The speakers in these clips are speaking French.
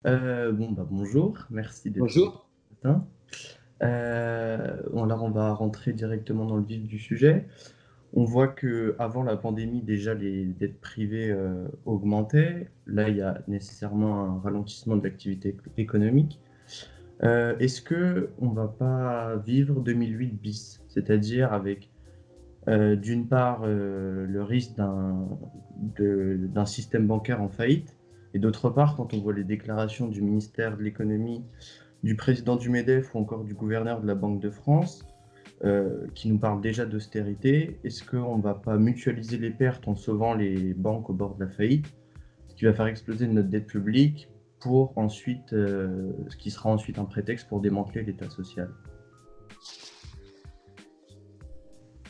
Bonjour, merci d'être là Bonjour. ce matin. Alors on va rentrer directement dans le vif du sujet. On voit que avant la pandémie, déjà, les dettes privées, augmentaient. Là, il y a nécessairement un ralentissement de l'activité économique. Est-ce qu'on va pas vivre 2008 bis? C'est-à-dire avec, d'une part, le risque d'un système bancaire en faillite et d'autre part, quand on voit les déclarations du ministère de l'économie, du président du MEDEF ou encore du gouverneur de la Banque de France, qui nous parlent déjà d'austérité. Est-ce qu'on ne va pas mutualiser les pertes en sauvant les banques au bord de la faillite, ce qui va faire exploser notre dette publique pour ensuite, ce qui sera ensuite un prétexte pour démanteler l'État social?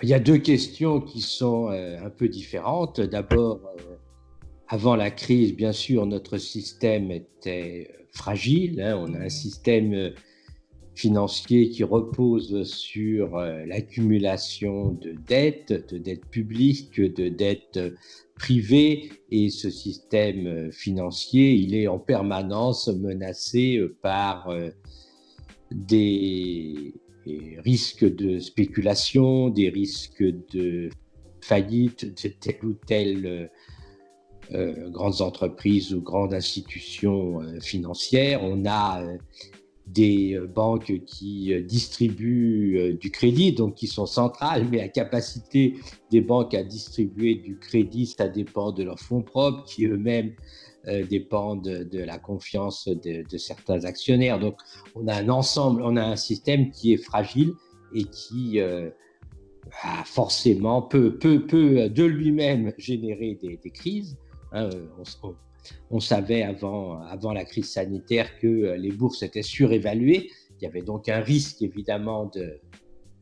Il y a deux questions qui sont un peu différentes. D'abord, avant la crise, bien sûr, notre système était fragile, hein. On a un système financier qui repose sur l'accumulation de dettes publiques, de dettes privées, et ce système financier, il est en permanence menacé par des risques de spéculation, des risques de faillite de telle ou telle grandes entreprises ou grandes institutions financières. On a des banques qui distribuent du crédit, donc qui sont centrales, mais la capacité des banques à distribuer du crédit, ça dépend de leurs fonds propres, qui eux-mêmes dépendent de la confiance de certains actionnaires. Donc, on a un ensemble, on a un système qui est fragile et qui forcément peut de lui-même générer des crises. Hein, on savait avant la crise sanitaire que les bourses étaient surévaluées. Il y avait donc un risque évidemment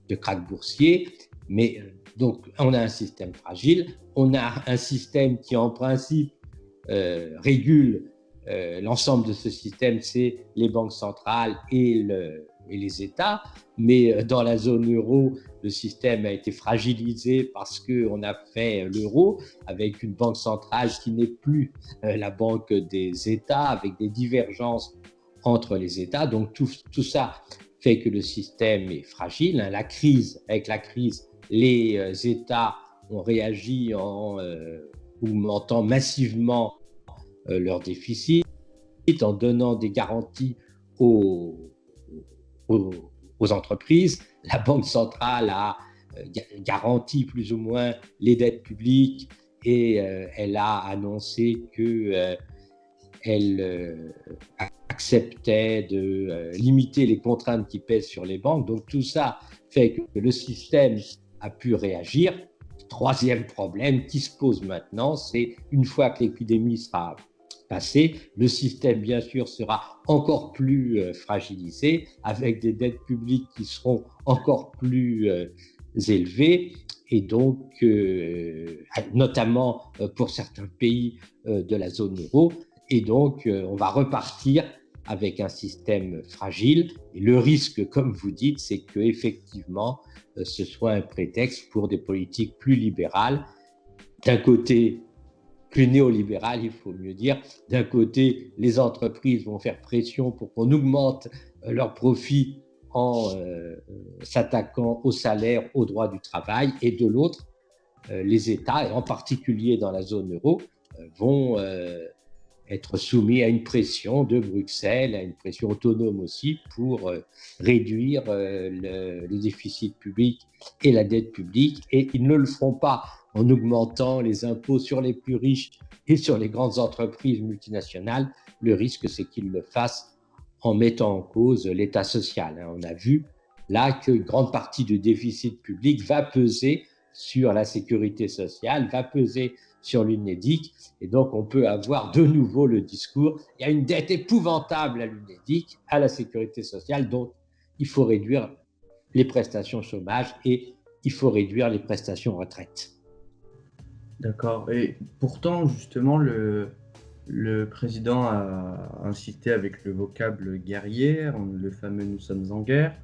de krach boursier, mais donc on a un système fragile, on a un système qui en principe régule l'ensemble de ce système, c'est les banques centrales et les États, mais dans la zone euro, le système a été fragilisé parce qu'on a fait l'euro avec une banque centrale qui n'est plus la banque des États, avec des divergences entre les États. Donc tout ça fait que le système est fragile. Avec la crise, les États ont réagi en augmentant massivement leur déficit, en donnant des garanties aux, aux, aux entreprises. La Banque centrale a garanti plus ou moins les dettes publiques et elle a annoncé que elle acceptait de limiter les contraintes qui pèsent sur les banques. Donc tout ça fait que le système a pu réagir. Troisième problème qui se pose maintenant, c'est une fois que l'épidémie sera passée, le système, bien sûr, sera encore plus fragilisé, avec des dettes publiques qui seront encore plus élevées, et donc, notamment pour certains pays de la zone euro. Et donc, on va repartir avec un système fragile. Et le risque, comme vous dites, c'est qu'effectivement, ce soit un prétexte pour des politiques plus libérales. D'un côté, plus néolibérales, il faut mieux dire. D'un côté, les entreprises vont faire pression pour qu'on augmente leurs profits en s'attaquant au salaire, au droit du travail. Et de l'autre, les États, et en particulier dans la zone euro, vont être soumis à une pression de Bruxelles, à une pression autonome aussi, pour réduire le déficit public et la dette publique. Et ils ne le feront pas en augmentant les impôts sur les plus riches et sur les grandes entreprises multinationales. Le risque, c'est qu'ils le fassent en mettant en cause l'État social. On a vu là qu'une grande partie du déficit public va peser sur la sécurité sociale, va peser sur l'UNEDIC, et donc on peut avoir de nouveau le discours, il y a une dette épouvantable à l'UNEDIC, à la sécurité sociale, donc il faut réduire les prestations chômage et il faut réduire les prestations retraite. D'accord. Et pourtant, justement, le président a insisté avec le vocable guerrier, le fameux «nous sommes en guerre».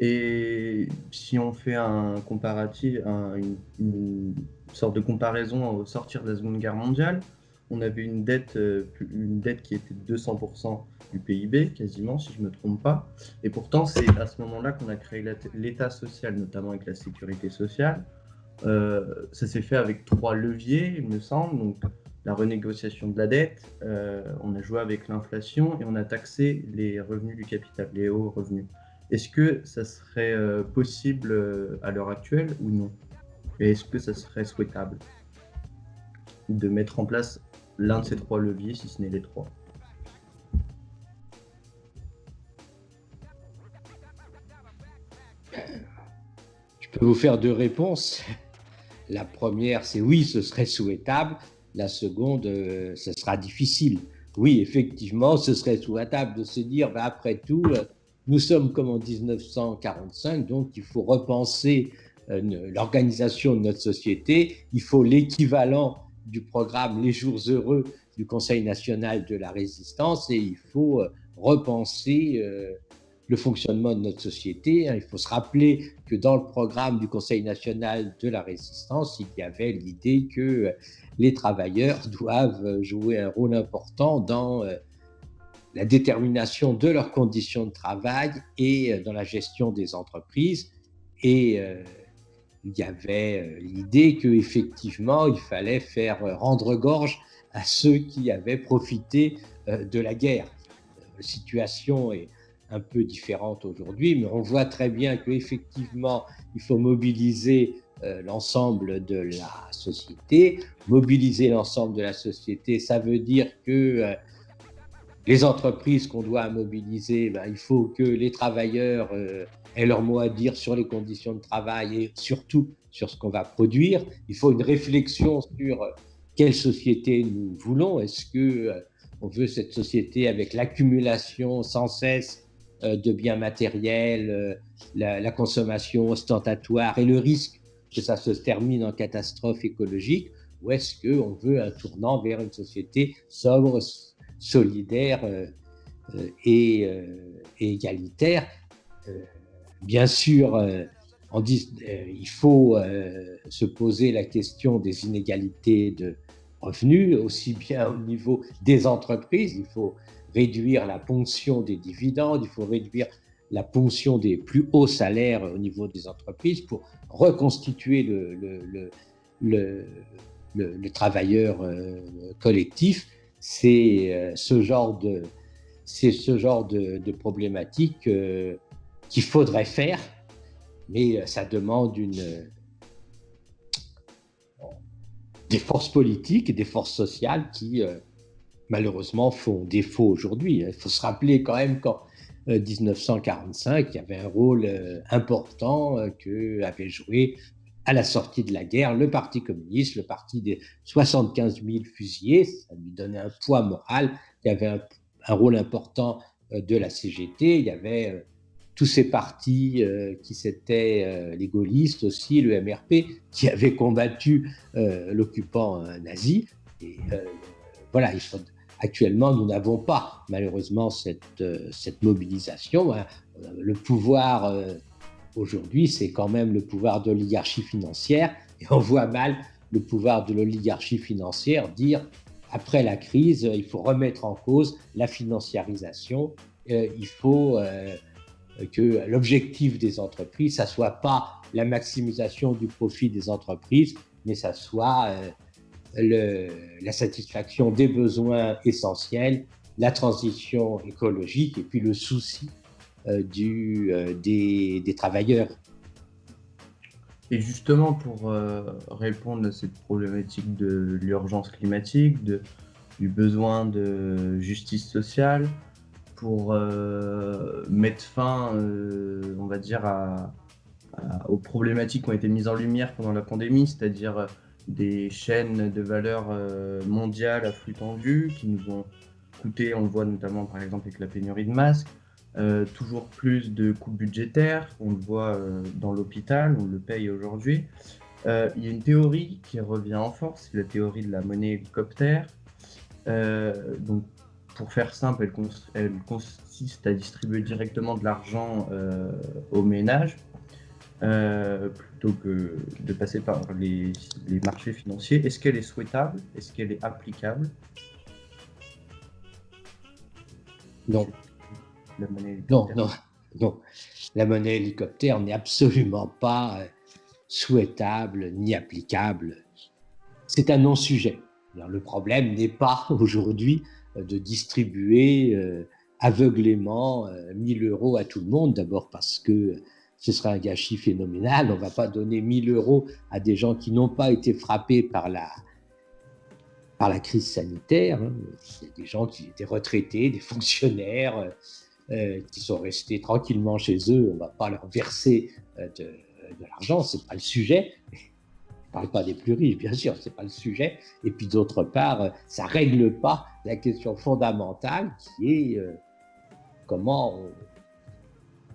Et si on fait un comparatif, une sorte de comparaison au sortir de la Seconde Guerre mondiale, on avait une dette qui était de 200% du PIB, quasiment, si je ne me trompe pas. Et pourtant, c'est à ce moment-là qu'on a créé l'État social, notamment avec la sécurité sociale. Ça s'est fait avec 3 leviers, il me semble. Donc, la renégociation de la dette, on a joué avec l'inflation et on a taxé les revenus du capital, les hauts revenus. Est-ce que ça serait possible à l'heure actuelle ou non? Et est-ce que ça serait souhaitable de mettre en place l'un de ces 3 leviers, si ce n'est les 3? Je peux vous faire 2 réponses. La première, c'est oui, ce serait souhaitable. La seconde, ce sera difficile. Oui, effectivement, ce serait souhaitable de se dire, ben, après tout, nous sommes comme en 1945, donc il faut repenser l'organisation de notre société. Il faut l'équivalent du programme Les Jours Heureux du Conseil national de la résistance et il faut repenser le fonctionnement de notre société. Il faut se rappeler que dans le programme du Conseil national de la résistance, il y avait l'idée que les travailleurs doivent jouer un rôle important dans la détermination de leurs conditions de travail et dans la gestion des entreprises. Et il y avait l'idée qu'effectivement, il fallait faire rendre gorge à ceux qui avaient profité de la guerre. La situation est un peu différente aujourd'hui, mais on voit très bien qu'effectivement, il faut mobiliser l'ensemble de la société. Mobiliser l'ensemble de la société, ça veut dire que les entreprises qu'on doit mobiliser, ben, il faut que les travailleurs aient leur mot à dire sur les conditions de travail et surtout sur ce qu'on va produire. Il faut une réflexion sur quelle société nous voulons. Est-ce que on veut cette société avec l'accumulation sans cesse de biens matériels, la consommation ostentatoire et le risque que ça se termine en catastrophe écologique, ou est-ce qu'on veut un tournant vers une société sobre, solidaire et égalitaire? Bien sûr, il faut se poser la question des inégalités de revenus, aussi bien au niveau des entreprises. Il faut réduire la ponction des dividendes, il faut réduire la ponction des plus hauts salaires au niveau des entreprises pour reconstituer le travailleur collectif. C'est ce genre de problématique qu'il faudrait faire, mais ça demande des forces politiques et des forces sociales qui malheureusement font défaut aujourd'hui. Il faut se rappeler quand même qu'en 1945, il y avait un rôle important que avait joué à la sortie de la guerre le Parti communiste, le parti des 75 000 fusillés. Ça lui donnait un poids moral. Il y avait un rôle important de la CGT. Il y avait tous ces partis qui s'étaient les gaullistes aussi, le MRP, qui avaient combattu l'occupant nazi. Et voilà, actuellement, nous n'avons pas malheureusement cette mobilisation. Le pouvoir aujourd'hui, c'est quand même le pouvoir de l'oligarchie financière, et on voit mal le pouvoir de l'oligarchie financière dire après la crise, il faut remettre en cause la financiarisation, il faut que l'objectif des entreprises, ça soit pas la maximisation du profit des entreprises, mais ça soit la satisfaction des besoins essentiels, la transition écologique et puis le souci des travailleurs. Et justement, pour répondre à cette problématique de l'urgence climatique, du besoin de justice sociale, pour mettre fin, on va dire, aux problématiques qui ont été mises en lumière pendant la pandémie, c'est-à-dire des chaînes de valeur mondiales à flux tendu qui nous ont coûté, on le voit notamment par exemple avec la pénurie de masques, toujours plus de coupes budgétaires, on le voit dans l'hôpital, on le paye aujourd'hui. Il y a une théorie qui revient en force, c'est la théorie de la monnaie hélicoptère. Donc, pour faire simple, elle consiste à distribuer directement de l'argent aux ménages. plutôt que de passer par les marchés financiers. Est-ce qu'elle est souhaitable? Est-ce qu'elle est applicable? Non, La monnaie non, hélicoptère. non, non. La monnaie hélicoptère n'est absolument pas souhaitable ni applicable. C'est un non-sujet. Le problème n'est pas aujourd'hui de distribuer aveuglément 1000 euros à tout le monde, d'abord parce que ce serait un gâchis phénoménal. On ne va pas donner 1000 euros à des gens qui n'ont pas été frappés par la crise sanitaire. Il y a des gens qui étaient retraités, des fonctionnaires qui sont restés tranquillement chez eux. On ne va pas leur verser de l'argent, ce n'est pas le sujet. Je ne parle pas des plus riches, bien sûr, ce n'est pas le sujet. Et puis d'autre part, ça ne règle pas la question fondamentale qui est comment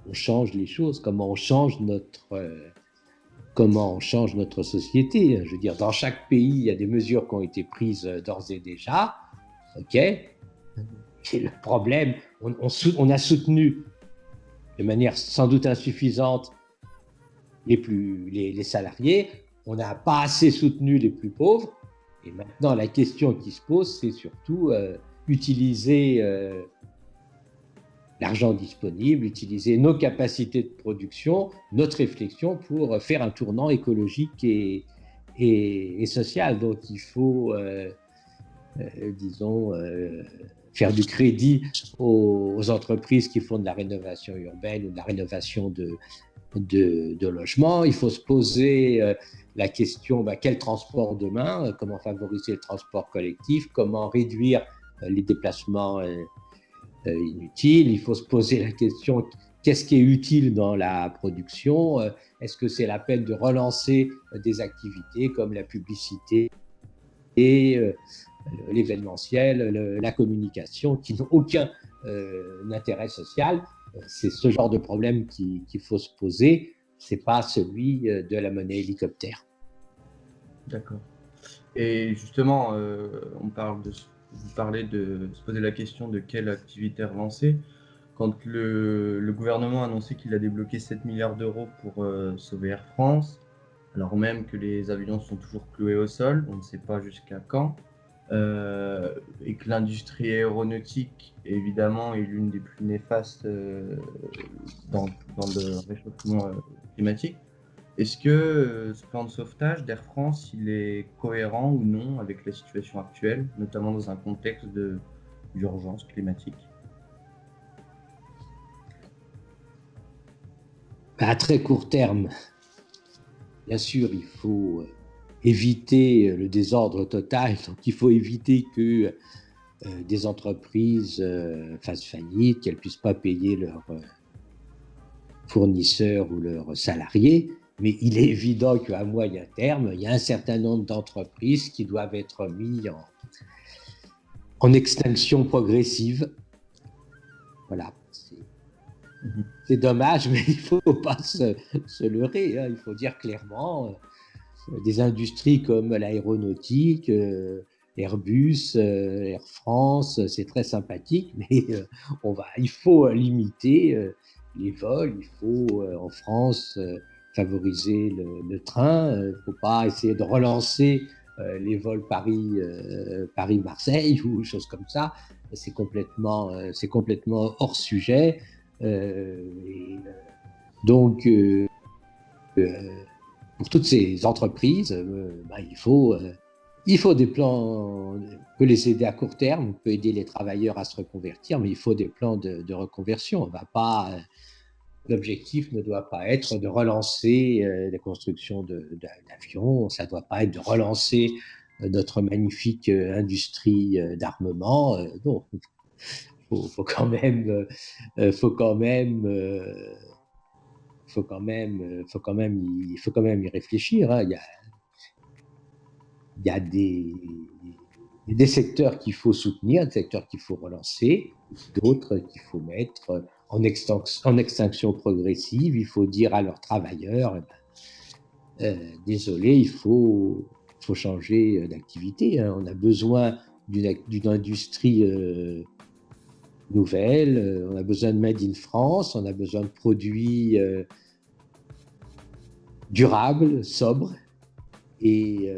on change les choses, comment on change notre société. Je veux dire, dans chaque pays, il y a des mesures qui ont été prises d'ores et déjà. OK. Et le problème, on a soutenu de manière sans doute insuffisante les salariés, on n'a pas assez soutenu les plus pauvres. Et maintenant, la question qui se pose, c'est surtout utiliser l'argent disponible, utiliser nos capacités de production, notre réflexion pour faire un tournant écologique et social. Donc il faut, disons, faire du crédit aux entreprises qui font de la rénovation urbaine ou de la rénovation de logements. Il faut se poser la question, quel transport demain, comment favoriser le transport collectif, comment réduire les déplacements inutile. Il faut se poser la question, qu'est-ce qui est utile dans la production? Est-ce que c'est la peine de relancer des activités comme la publicité et l'événementiel, la communication, qui n'ont aucun intérêt social? C'est ce genre de problème qu'il faut se poser. C'est pas celui de la monnaie hélicoptère. D'accord. Et justement, vous parlez de se poser la question de quelle activité relancer. Quand le gouvernement a annoncé qu'il a débloqué 7 milliards d'euros pour sauver Air France, alors même que les avions sont toujours cloués au sol, on ne sait pas jusqu'à quand, et que l'industrie aéronautique, évidemment, est l'une des plus néfastes dans le réchauffement climatique. Est-ce que ce plan de sauvetage d'Air France, il est cohérent ou non avec la situation actuelle, notamment dans un contexte d'urgence climatique? À très court terme, bien sûr, il faut éviter le désordre total. Donc, il faut éviter que des entreprises fassent faillite, qu'elles ne puissent pas payer leurs fournisseurs ou leurs salariés. Mais il est évident qu'à moyen terme, il y a un certain nombre d'entreprises qui doivent être mises en extinction progressive. Voilà. C'est dommage, mais il ne faut pas se leurrer. Il faut dire clairement, des industries comme l'aéronautique, Airbus, Air France, c'est très sympathique, mais il faut limiter les vols. Il faut, en France, favoriser le train. Il ne faut pas essayer de relancer les vols Paris-Marseille ou choses comme ça. C'est complètement hors sujet. Donc, pour toutes ces entreprises, il faut des plans. On peut les aider à court terme, on peut aider les travailleurs à se reconvertir, mais il faut des plans de reconversion. On va pas. L'objectif ne doit pas être de relancer la construction d'avions, ça ne doit pas être de relancer notre magnifique industrie d'armement. Non, faut quand même y réfléchir. Hein. Il y a des secteurs qu'il faut soutenir, des secteurs qu'il faut relancer, d'autres qu'il faut mettre en extinction progressive. Il faut dire à leurs travailleurs, désolé, il faut changer d'activité. Hein. On a besoin d'une industrie nouvelle, on a besoin de Made in France, on a besoin de produits durable, sobre, et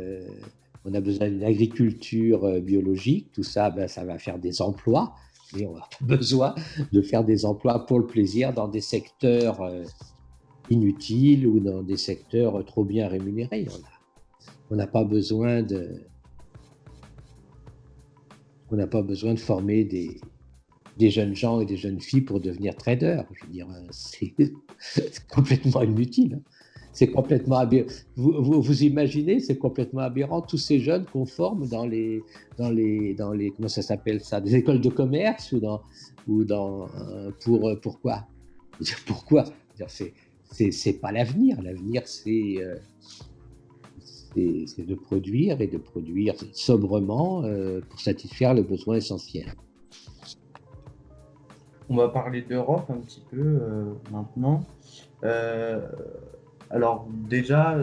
on a besoin d'une agriculture biologique. Tout ça, ben, ça va faire des emplois, mais on n'a pas besoin de faire des emplois pour le plaisir dans des secteurs inutiles ou dans des secteurs trop bien rémunérés. On n'a pas besoin de former des jeunes gens et des jeunes filles pour devenir traders. Je veux dire, c'est complètement inutile. C'est complètement aberrant. Vous imaginez, c'est complètement aberrant, tous ces jeunes qu'on forme dans les, comment ça s'appelle ça, des écoles de commerce pourquoi? Pourquoi? C'est pas l'avenir. L'avenir, c'est de produire et de produire sobrement pour satisfaire les besoins essentiels. On va parler d'Europe un petit peu maintenant. Alors déjà,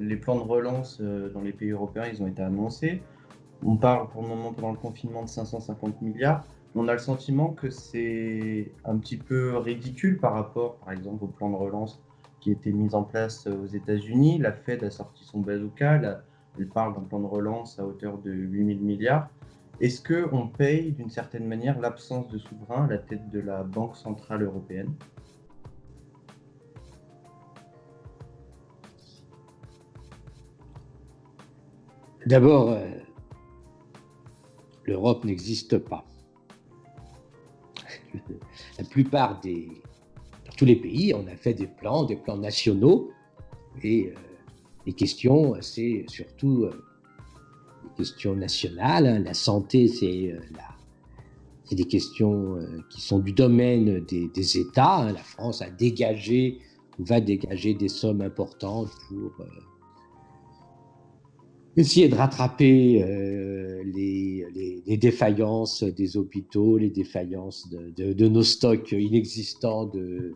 les plans de relance dans les pays européens, ils ont été annoncés. On parle pour le moment, pendant le confinement, de 550 milliards. On a le sentiment que c'est un petit peu ridicule par rapport, par exemple, au plan de relance qui a été mis en place aux États-Unis. La Fed a sorti son bazooka. Elle parle d'un plan de relance à hauteur de 8 000 milliards. Est-ce qu'on paye d'une certaine manière l'absence de souverain à la tête de la Banque centrale européenne? D'abord, l'Europe n'existe pas. La plupart tous les pays, on a fait des plans nationaux, et les questions, c'est surtout des questions nationales. Hein. La santé, c'est des questions qui sont du domaine des États. Hein. La France va dégager des sommes importantes pour essayer de rattraper les défaillances des hôpitaux, les défaillances de nos stocks inexistants de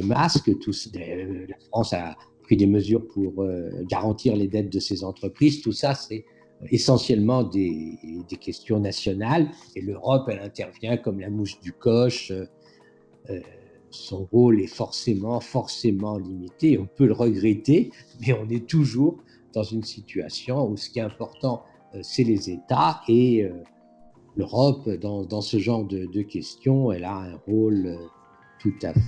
masques. La France a pris des mesures pour garantir les dettes de ses entreprises. Tout ça, c'est essentiellement des questions nationales. Et l'Europe, elle intervient comme la mouche du coche. Son rôle est forcément limité. On peut le regretter, mais on est toujours dans une situation où ce qui est important, c'est les États, et l'Europe, dans ce genre de questions, elle a un rôle tout à fait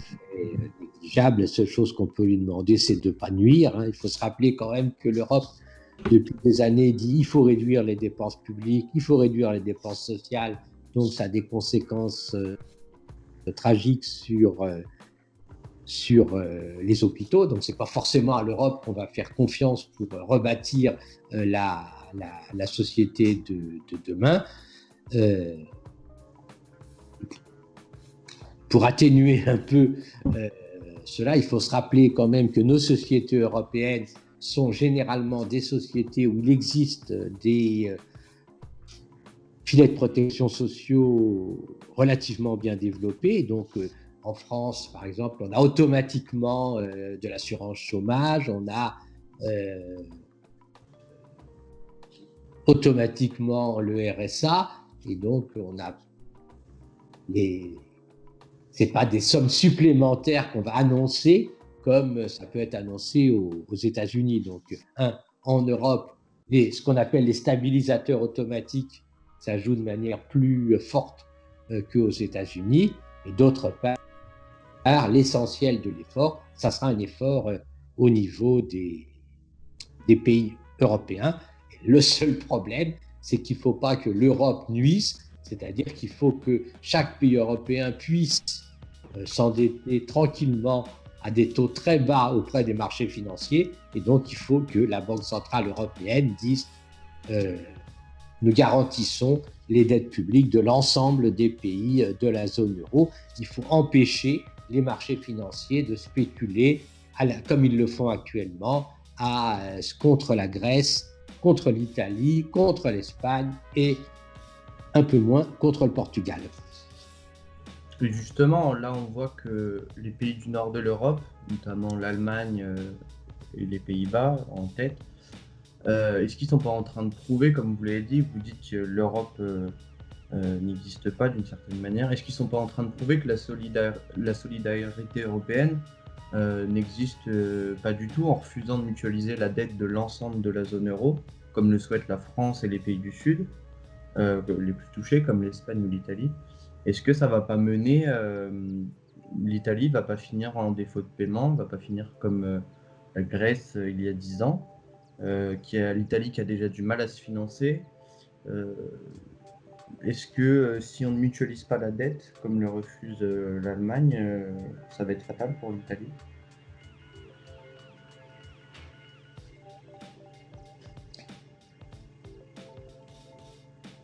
négligeable. La seule chose qu'on peut lui demander, c'est de ne pas nuire. Hein. Il faut se rappeler quand même que l'Europe, depuis des années, dit il faut réduire les dépenses publiques, il faut réduire les dépenses sociales, donc ça a des conséquences tragique sur les hôpitaux. Donc, ce n'est pas forcément à l'Europe qu'on va faire confiance pour rebâtir la société de demain. Pour atténuer un peu cela, il faut se rappeler quand même que nos sociétés européennes sont généralement des sociétés où il existe des filets de protection sociaux relativement bien développés. Donc, en France, par exemple, on a automatiquement de l'assurance chômage, on a automatiquement le RSA, et donc on a c'est pas des sommes supplémentaires qu'on va annoncer comme ça peut être annoncé aux États-Unis. Donc, en Europe, ce qu'on appelle les stabilisateurs automatiques, ça joue de manière plus forte qu'aux États-Unis. Et d'autre part, l'essentiel de l'effort, ça sera un effort au niveau des pays européens. Et le seul problème, c'est qu'il ne faut pas que l'Europe nuise, c'est-à-dire qu'il faut que chaque pays européen puisse s'endetter tranquillement à des taux très bas auprès des marchés financiers. Et donc, il faut que la Banque centrale européenne dise nous garantissons les dettes publiques de l'ensemble des pays de la zone euro. Il faut empêcher les marchés financiers de spéculer, comme ils le font actuellement, contre la Grèce, contre l'Italie, contre l'Espagne et un peu moins contre le Portugal. Et justement, là, on voit que les pays du nord de l'Europe, notamment l'Allemagne et les Pays-Bas en tête, est-ce qu'ils ne sont pas en train de prouver, comme vous l'avez dit, vous dites que l'Europe n'existe pas d'une certaine manière, est-ce qu'ils ne sont pas en train de prouver que la solidarité européenne n'existe pas du tout en refusant de mutualiser la dette de l'ensemble de la zone euro, comme le souhaitent la France et les pays du Sud, les plus touchés, comme l'Espagne ou l'Italie. Est-ce que ça va pas mener, l'Italie va pas finir en défaut de paiement, va pas finir comme la Grèce il y a 10 ans, l'Italie qui a déjà du mal à se financer. Euh, Est-ce que si on ne mutualise pas la dette, comme le refuse l'Allemagne, ça va être fatal pour l'Italie?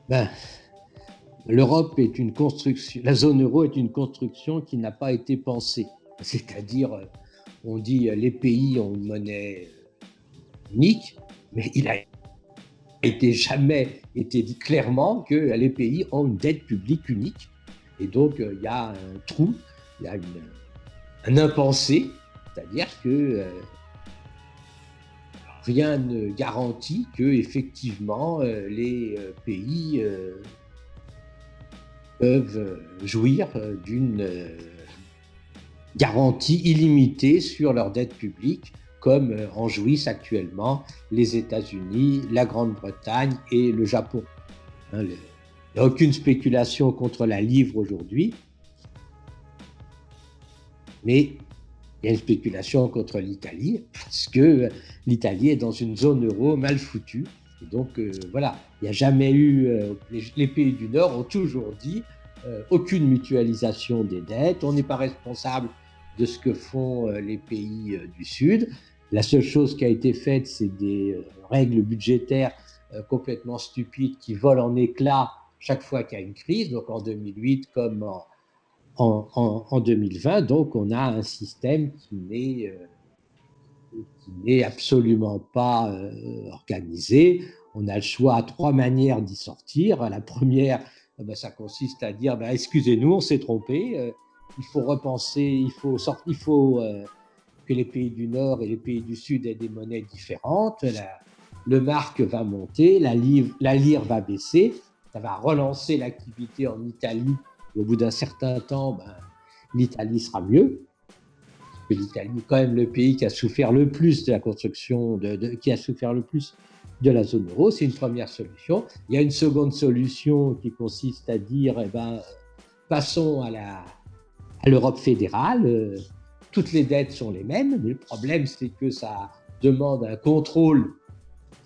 Ben, l'Europe est une construction, la zone euro est une construction qui n'a pas été pensée. C'est-à-dire, on dit les pays ont une monnaie unique, mais il a jamais été dit clairement que les pays ont une dette publique unique. Et donc, il y a un trou, il y a un impensé, c'est-à-dire que rien ne garantit que effectivement les pays peuvent jouir d'une garantie illimitée sur leur dette publique, comme en jouissent actuellement les États-Unis, la Grande-Bretagne et le Japon. Il n'y a aucune spéculation contre la livre aujourd'hui, mais il y a une spéculation contre l'Italie, parce que l'Italie est dans une zone euro mal foutue. Et donc, voilà, il n'y a jamais eu... les pays du Nord ont toujours dit aucune mutualisation des dettes, on n'est pas responsable de ce que font les pays du Sud. La seule chose qui a été faite, c'est des règles budgétaires complètement stupides qui volent en éclats chaque fois qu'il y a une crise, donc en 2008 comme en 2020. Donc on a un système qui n'est absolument pas organisé. On a le choix à trois manières d'y sortir. La première, ça consiste à dire excusez-nous, on s'est trompé, il faut repenser, il faut que les pays du Nord et les pays du Sud aient des monnaies différentes. Le marque va monter, la lire va baisser, ça va relancer l'activité en Italie. Au bout d'un certain temps, l'Italie sera mieux. L'Italie est quand même le pays qui a souffert le plus de la construction, qui a souffert le plus de la zone euro. C'est une première solution. Il y a une seconde solution qui consiste à dire passons à l'Europe fédérale. Toutes les dettes sont les mêmes, mais le problème, c'est que ça demande un contrôle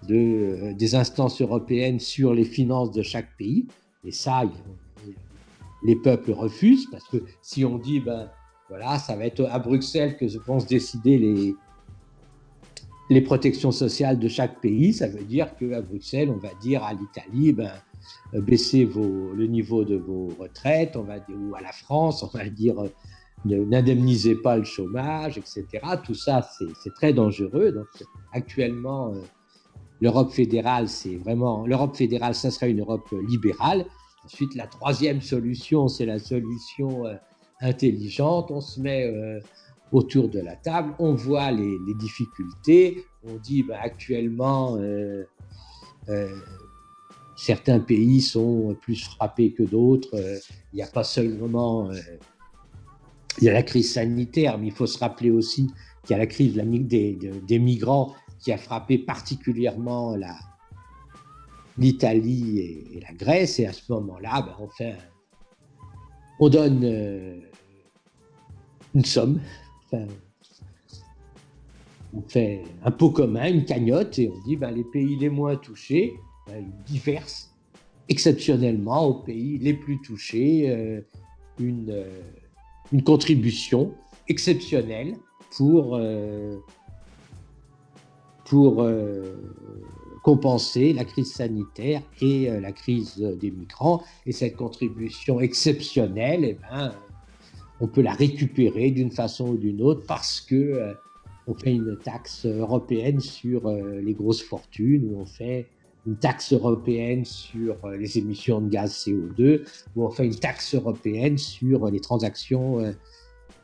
des instances européennes sur les finances de chaque pays. Et ça, les peuples refusent, parce que si on dit, voilà, ça va être à Bruxelles que vont se décider les protections sociales de chaque pays, ça veut dire qu'à Bruxelles, on va dire à l'Italie, baissez le niveau de vos retraites, ou à la France, on va dire n'indemnisez pas le chômage, etc. Tout ça, c'est très dangereux. Donc, actuellement, l'Europe fédérale, ça serait une Europe libérale. Ensuite, la troisième solution, c'est la solution intelligente. On se met autour de la table, on voit les difficultés, on dit actuellement, certains pays sont plus frappés que d'autres. Il n'y a pas seulement... il y a la crise sanitaire, mais il faut se rappeler aussi qu'il y a la crise des migrants qui a frappé particulièrement l'Italie et la Grèce. Et à ce moment-là, on donne une somme, on fait un pot commun, une cagnotte, et on dit les pays les moins touchés, ils versent exceptionnellement aux pays les plus touchés une contribution exceptionnelle pour compenser la crise sanitaire et la crise des migrants. Et cette contribution exceptionnelle, on peut la récupérer d'une façon ou d'une autre parce que on fait une taxe européenne sur les grosses fortunes, ou on fait une taxe européenne sur les émissions de gaz CO2, ou on fait une taxe européenne sur les transactions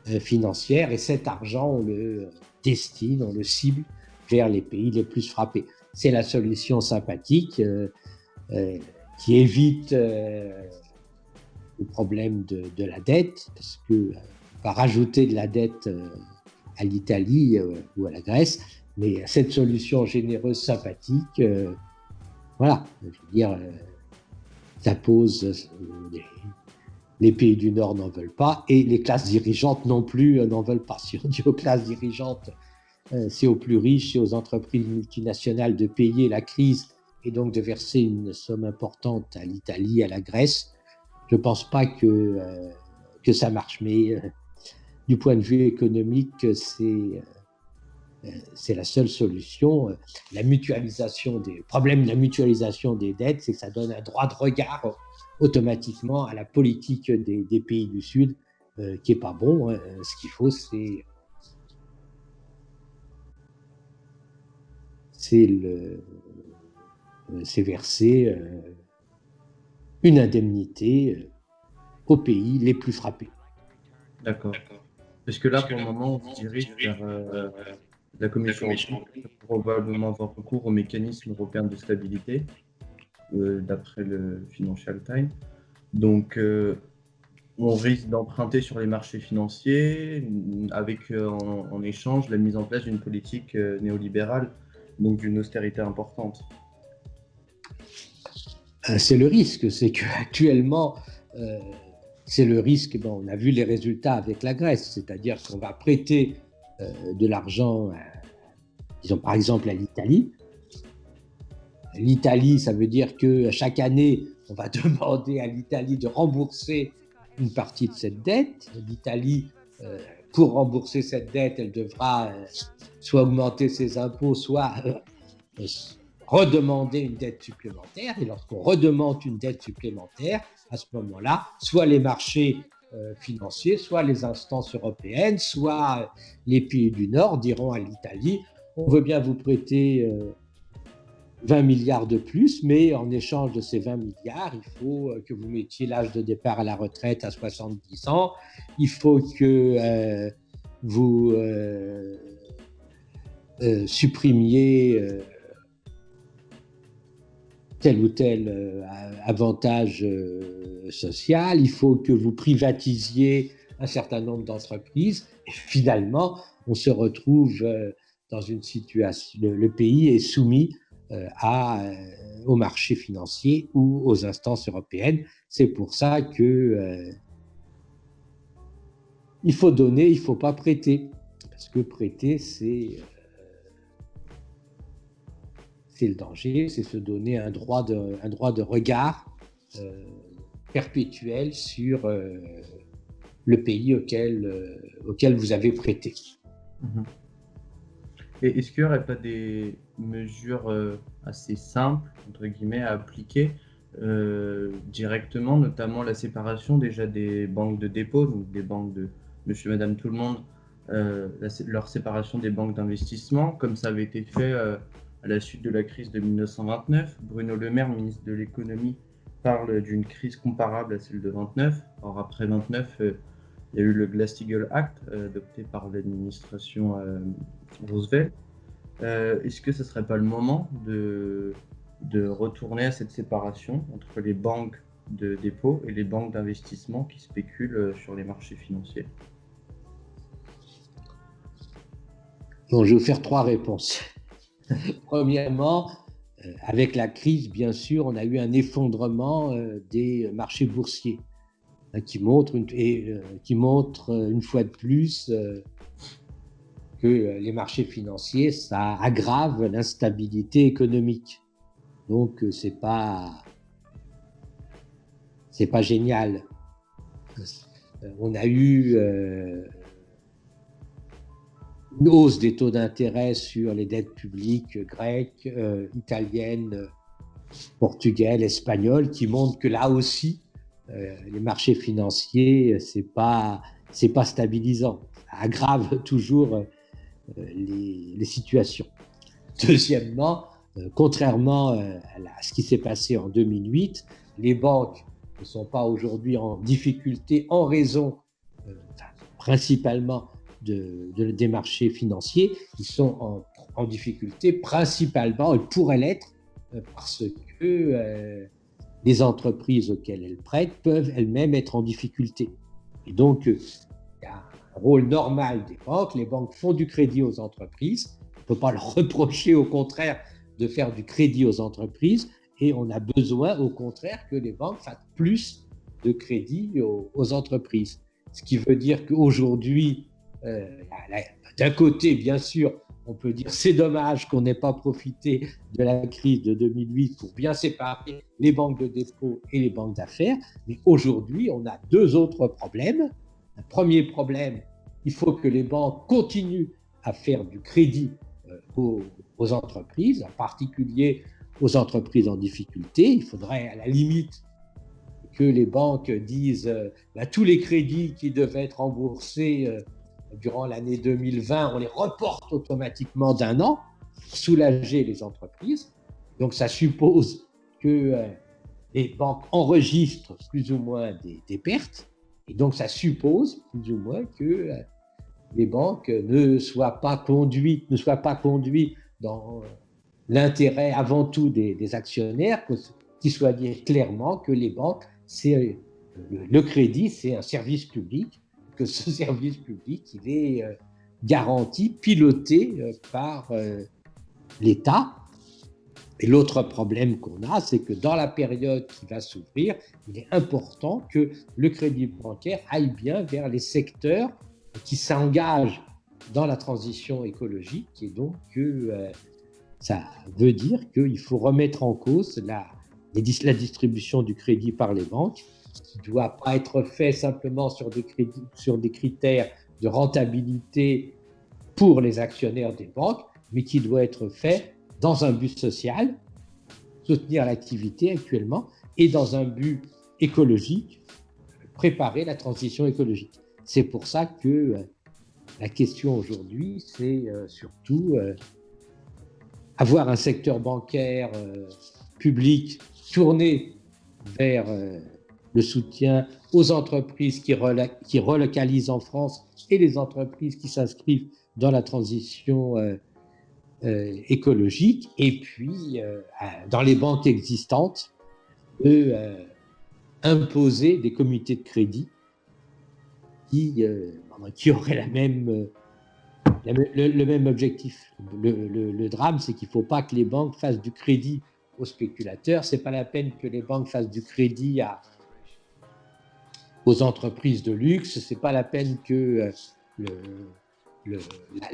financières. Et cet argent, on le destine, on le cible vers les pays les plus frappés. C'est la solution sympathique qui évite le problème de la dette, parce que va rajouter de la dette à l'Italie ou à la Grèce. Mais cette solution généreuse, sympathique, voilà, je veux dire, ça pose. Les pays du Nord n'en veulent pas et les classes dirigeantes non plus n'en veulent pas. Si on dit aux classes dirigeantes, c'est aux plus riches, c'est aux entreprises multinationales de payer la crise et donc de verser une somme importante à l'Italie, à la Grèce, je ne pense pas que ça marche. Mais du point de vue économique, c'est la seule solution. La mutualisation le problème de la mutualisation des dettes, c'est que ça donne un droit de regard automatiquement à la politique des pays du Sud, qui n'est pas bon. Ce qu'il faut, c'est verser une indemnité aux pays les plus frappés. D'accord. Parce que là, pour le moment, on se dirige vers la Commission européenne qui va probablement avoir recours au mécanisme européen de stabilité, d'après le Financial Times. Donc, on risque d'emprunter sur les marchés financiers avec en échange la mise en place d'une politique néolibérale, donc d'une austérité importante. C'est le risque, c'est qu'actuellement, c'est le risque, on a vu les résultats avec la Grèce, c'est-à-dire qu'on va prêter de l'argent, disons par exemple à l'Italie. L'Italie, ça veut dire que chaque année, on va demander à l'Italie de rembourser une partie de cette dette. L'Italie, pour rembourser cette dette, elle devra soit augmenter ses impôts, soit redemander une dette supplémentaire. Et lorsqu'on redemande une dette supplémentaire, à ce moment-là, soit les marchés financiers, soit les instances européennes, soit les pays du Nord diront à l'Italie, on veut bien vous prêter 20 milliards de plus, mais en échange de ces 20 milliards, il faut que vous mettiez l'âge de départ à la retraite à 70 ans, il faut que vous supprimiez tel ou tel avantage social, il faut que vous privatisiez un certain nombre d'entreprises, et finalement, on se retrouve dans une situation, le pays est soumis au marché financier ou aux instances européennes. C'est pour ça que il faut donner, il ne faut pas prêter. Parce que prêter, c'est le danger, c'est se donner un droit de regard perpétuel sur le pays auquel vous avez prêté. Mmh. Et est-ce qu'il n'y aurait pas des mesures assez simples, entre guillemets, à appliquer directement, notamment la séparation déjà des banques de dépôt, donc des banques de monsieur, madame, tout le monde, leur séparation des banques d'investissement, comme ça avait été fait à la suite de la crise de 1929. Bruno Le Maire, ministre de l'économie, parle d'une crise comparable à celle de 29. Or, après 29, il y a eu le Glass-Steagall Act, adopté par l'administration Roosevelt. Est-ce que ce ne serait pas le moment de retourner à cette séparation entre les banques de dépôt et les banques d'investissement qui spéculent sur les marchés financiers? Bon, je vais vous faire 3 réponses. Premièrement, avec la crise, bien sûr, on a eu un effondrement des marchés boursiers qui montre une fois de plus que les marchés financiers, ça aggrave l'instabilité économique. Donc, c'est pas génial. On a eu une hausse des taux d'intérêt sur les dettes publiques grecques, italiennes, portugaises, espagnoles, qui montrent que là aussi, les marchés financiers, c'est pas stabilisant. Ça aggrave toujours les situations. Deuxièmement, contrairement à ce qui s'est passé en 2008, les banques ne sont pas aujourd'hui en difficulté en raison principalement des marchés financiers. Ils sont en difficulté principalement, ils pourraient l'être, parce que les entreprises auxquelles elles prêtent peuvent elles-mêmes être en difficulté. Et donc, il y a rôle normal des banques. Les banques font du crédit aux entreprises. On ne peut pas leur reprocher, au contraire, de faire du crédit aux entreprises. Et on a besoin, au contraire, que les banques fassent plus de crédit aux entreprises. Ce qui veut dire qu'aujourd'hui, d'un côté, bien sûr, on peut dire c'est dommage qu'on n'ait pas profité de la crise de 2008 pour bien séparer les banques de dépôt et les banques d'affaires. Mais aujourd'hui, on a deux autres problèmes. Un premier problème, il faut que les banques continuent à faire du crédit aux entreprises, en particulier aux entreprises en difficulté. Il faudrait à la limite que les banques disent tous les crédits qui devaient être remboursés durant l'année 2020, on les reporte automatiquement d'un an pour soulager les entreprises. Donc ça suppose que les banques enregistrent plus ou moins des pertes, et donc ça suppose plus ou moins que les banques ne soient pas conduites dans l'intérêt avant tout des actionnaires, qu'il soit dit clairement que les banques, le crédit, c'est un service public, que ce service public, il est garanti, piloté par l'État. Et l'autre problème qu'on a, c'est que dans la période qui va s'ouvrir, il est important que le crédit bancaire aille bien vers les secteurs qui s'engagent dans la transition écologique, et donc ça veut dire qu'il faut remettre en cause la distribution du crédit par les banques, qui ne doit pas être fait simplement sur des critères de rentabilité pour les actionnaires des banques, mais qui doit être fait dans un but social, soutenir l'activité actuellement, et dans un but écologique, préparer la transition écologique. C'est pour ça que la question aujourd'hui, c'est surtout avoir un secteur bancaire public tourné vers le soutien aux entreprises qui relocalisent en France et les entreprises qui s'inscrivent dans la transition écologique, et puis dans les banques existantes, imposer des comités de crédit qui auraient le même objectif. Le drame, c'est qu'il ne faut pas que les banques fassent du crédit aux spéculateurs. Ce n'est pas la peine que les banques fassent du crédit aux entreprises de luxe. Ce n'est pas la peine que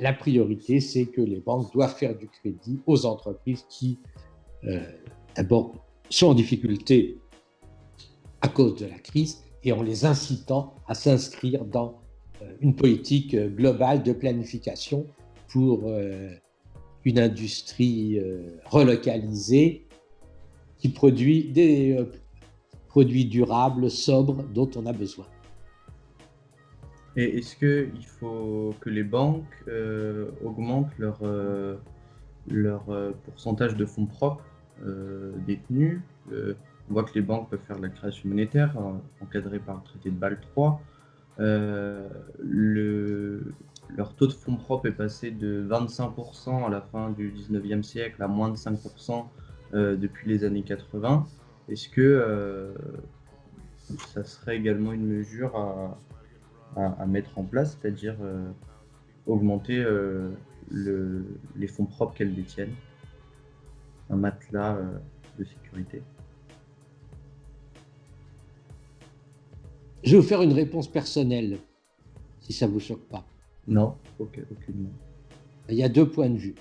la priorité, c'est que les banques doivent faire du crédit aux entreprises qui, d'abord, sont en difficulté à cause de la crise, et en les incitant à s'inscrire dans une politique globale de planification pour une industrie relocalisée qui produit des produits durables, sobres, dont on a besoin. Et est-ce qu'il faut que les banques augmentent leur pourcentage de fonds propres détenus? On voit que les banques peuvent faire de la création monétaire, encadrée par le traité de Bâle III. Leur taux de fonds propres est passé de 25% à la fin du 19e siècle à moins de 5% depuis les années 80. Est-ce que ça serait également une mesure à mettre en place, c'est-à-dire augmenter les fonds propres qu'elles détiennent, un matelas de sécurité? Je vais vous faire une réponse personnelle, si ça ne vous choque pas. Non, aucunement. Il y a deux points de vue.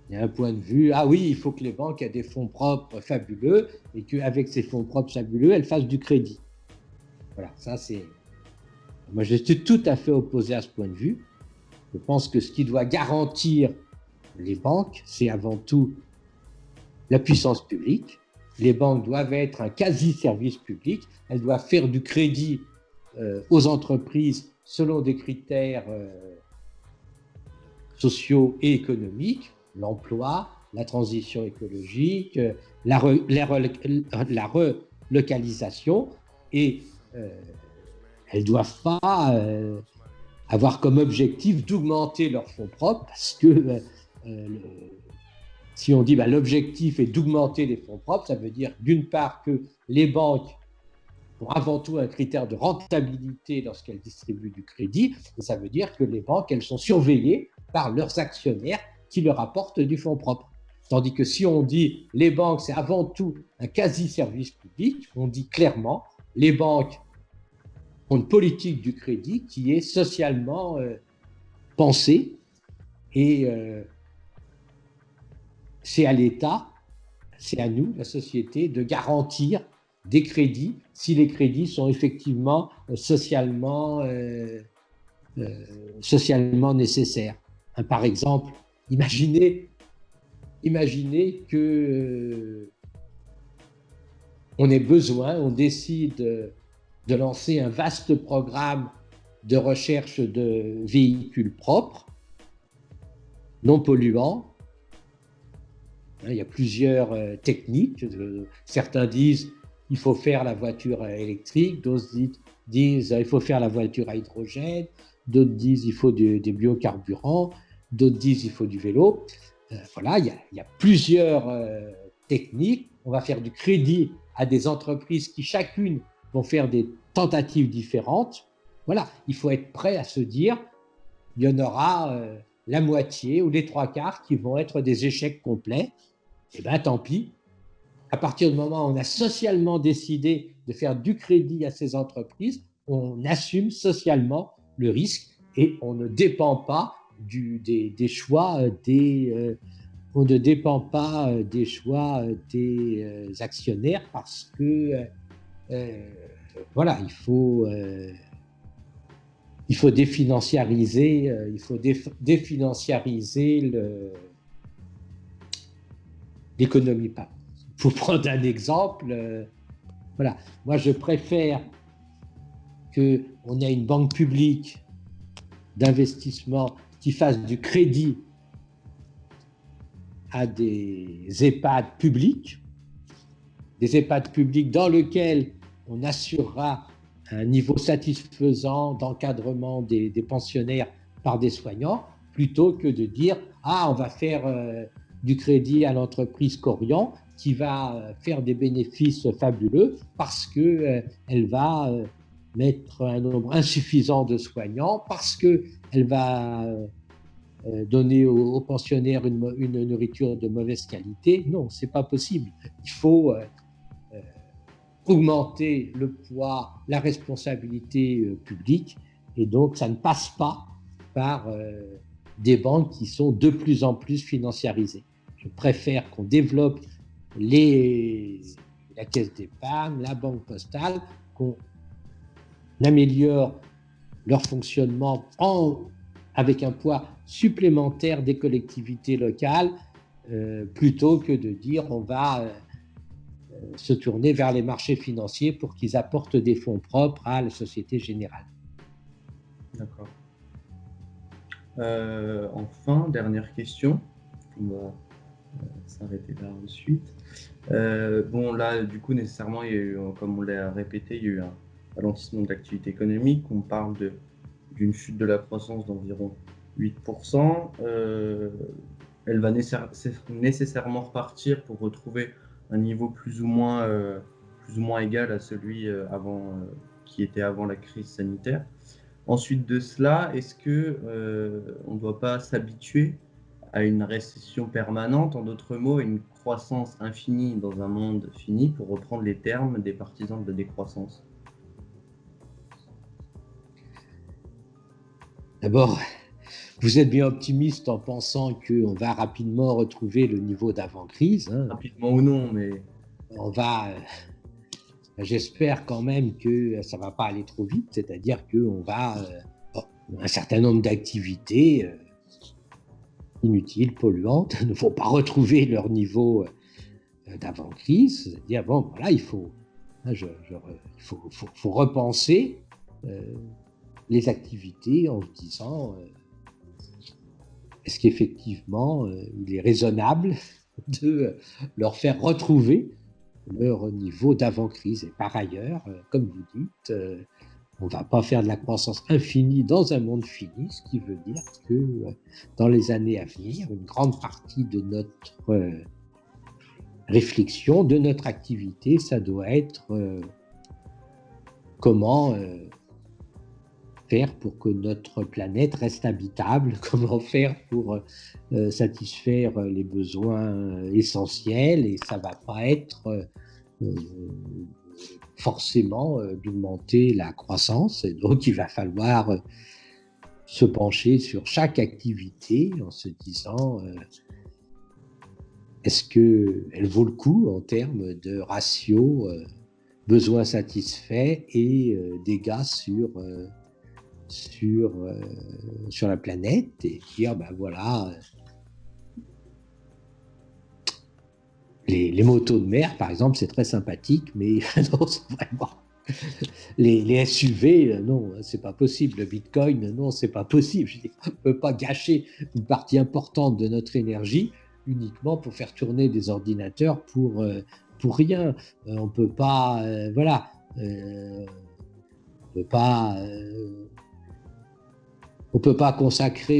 Il y a un point de vue, ah oui, il faut que les banques aient des fonds propres fabuleux, et qu'avec ces fonds propres fabuleux, elles fassent du crédit. Voilà, ça c'est... Moi, je suis tout à fait opposé à ce point de vue. Je pense que ce qui doit garantir les banques, c'est avant tout la puissance publique. Les banques doivent être un quasi-service public. Elles doivent faire du crédit aux entreprises selon des critères sociaux et économiques, l'emploi, la transition écologique, la relocalisation, et elles ne doivent pas avoir comme objectif d'augmenter leurs fonds propres, parce que si on dit l'objectif est d'augmenter les fonds propres, ça veut dire d'une part que les banques ont avant tout un critère de rentabilité lorsqu'elles distribuent du crédit, et ça veut dire que les banques, elles sont surveillées par leurs actionnaires qui leur apportent du fonds propre. Tandis que si on dit les banques, c'est avant tout un quasi-service public, on dit clairement les banques ont une politique du crédit qui est socialement pensée, et c'est à l'État, c'est à nous, la société, de garantir des crédits si les crédits sont effectivement socialement nécessaires. Par exemple, imaginez que on ait besoin, on décide de lancer un vaste programme de recherche de véhicules propres, non polluants. Il y a plusieurs techniques. Certains disent il faut faire la voiture électrique, d'autres disent il faut faire la voiture à hydrogène, d'autres disent il faut des biocarburants, d'autres disent il faut du vélo. Voilà, il y a plusieurs techniques. On va faire du crédit à des entreprises qui chacune vont faire des tentatives différentes. Voilà, il faut être prêt à se dire il y en aura la moitié ou les trois quarts qui vont être des échecs complets. Eh bien, tant pis. À partir du moment où on a socialement décidé de faire du crédit à ces entreprises, on assume socialement le risque et on ne dépend pas des choix on ne dépend pas des choix des actionnaires, parce que voilà, il faut définanciariser, l'économie. Pour prendre un exemple, voilà, moi je préfère qu'on ait une banque publique d'investissement qui fasse du crédit à des EHPAD publics dans lesquels on assurera un niveau satisfaisant d'encadrement des pensionnaires par des soignants, plutôt que de dire on va faire du crédit à l'entreprise Corian qui va faire des bénéfices fabuleux parce qu'elle va mettre un nombre insuffisant de soignants, parce qu'elle va donner aux pensionnaires une nourriture de mauvaise qualité. Non, ce n'est pas possible. Il faut augmenter le poids, la responsabilité publique, et donc ça ne passe pas par des banques qui sont de plus en plus financiarisées. Je préfère qu'on développe la caisse d'épargne, la banque postale, qu'on améliore leur fonctionnement avec un poids supplémentaire des collectivités locales, plutôt que de dire on va se tourner vers les marchés financiers pour qu'ils apportent des fonds propres à la Société Générale. D'accord. Enfin, dernière question. On va s'arrêter là ensuite. Bon, là, du coup, nécessairement, il y a eu, comme on l'a répété, il y a eu un ralentissement de l'activité économique. On parle d'une chute de la croissance d'environ 8%. Elle va nécessairement repartir pour retrouver un niveau plus ou moins égal à celui qui était avant la crise sanitaire. Ensuite de cela, est-ce qu'on ne doit pas s'habituer à une récession permanente, en d'autres mots, une croissance infinie dans un monde fini, pour reprendre les termes des partisans de la décroissance? D'abord, vous êtes bien optimiste en pensant qu'on va rapidement retrouver le niveau d'avant-crise. Rapidement ou non, mais... J'espère quand même que ça ne va pas aller trop vite, c'est-à-dire qu'on va... un certain nombre d'activités inutiles, polluantes, ne vont pas retrouver leur niveau d'avant-crise. C'est-à-dire, bon, voilà, il faut repenser les activités en se disant est-ce qu'effectivement il est raisonnable de leur faire retrouver leur niveau d'avant-crise. Et par ailleurs, comme vous dites, on ne va pas faire de la croissance infinie dans un monde fini, ce qui veut dire que dans les années à venir, une grande partie de notre réflexion, de notre activité, ça doit être comment faire pour que notre planète reste habitable, comment faire pour satisfaire les besoins essentiels, et ça ne va pas être forcément d'augmenter la croissance, et donc il va falloir se pencher sur chaque activité en se disant est-ce qu'elle vaut le coup en termes de ratio besoins satisfaits et dégâts sur la planète, et dire ben voilà, les motos de mer par exemple c'est très sympathique, mais non, c'est vraiment les SUV, non, c'est pas possible. Le Bitcoin, non, c'est pas possible. Je dis, on ne peut pas gâcher une partie importante de notre énergie uniquement pour faire tourner des ordinateurs pour rien. On peut pas, voilà, on peut pas consacrer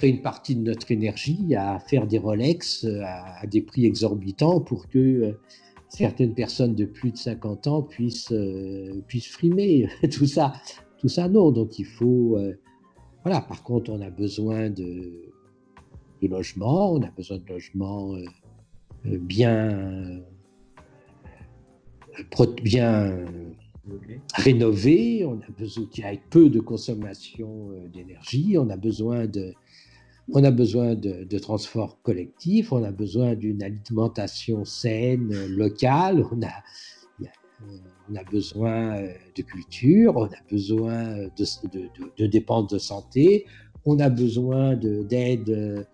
une partie de notre énergie à faire des Rolex à des prix exorbitants pour que certaines personnes de plus de 50 ans puissent frimer. Tout ça, non. Donc il faut, voilà. Par contre, on a besoin de logements, on a besoin de logements bien rénovés, on a besoin avec peu de consommation d'énergie, on a besoin de transport collectif, on a besoin d'une alimentation saine, locale, on a besoin de culture, on a besoin de dépenses de santé, on a besoin d'aide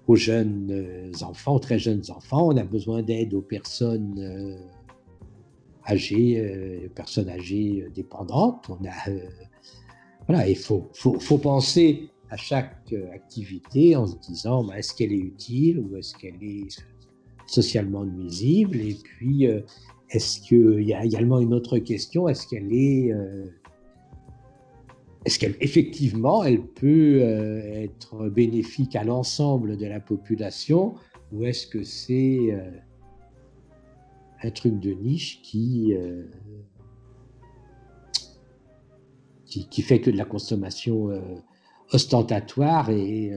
aux jeunes enfants, aux très jeunes enfants, on a besoin d'aide aux personnes âgées, dépendantes. Voilà, il faut penser à chaque activité en se disant est-ce qu'elle est utile ou est-ce qu'elle est socialement nuisible, et puis est-ce qu'il y a également une autre question, est-ce qu'effectivement elle peut être bénéfique à l'ensemble de la population, ou est-ce que c'est un truc de niche qui fait que de la consommation ostentatoire, et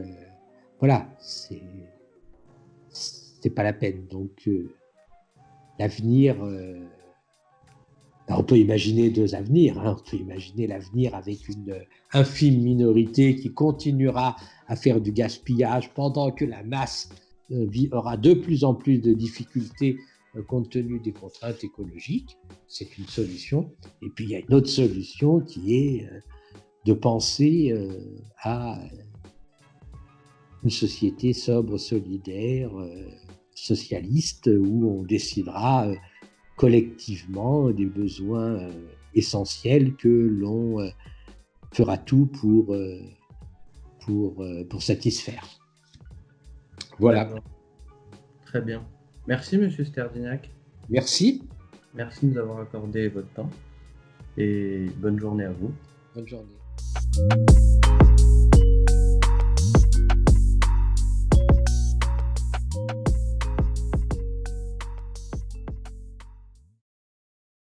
voilà, c'est pas la peine. Donc l'avenir, on peut imaginer deux avenirs, hein. On peut imaginer l'avenir avec une infime minorité qui continuera à faire du gaspillage pendant que la masse aura de plus en plus de difficultés compte tenu des contraintes écologiques. C'est une solution. Et puis il y a une autre solution qui est de penser à une société sobre, solidaire, socialiste, où on décidera collectivement des besoins essentiels que l'on fera tout pour satisfaire. Voilà. Très bien. Merci, Monsieur Sterdyniak. Merci. Merci de nous avoir accordé votre temps, et bonne journée à vous. Bonne journée.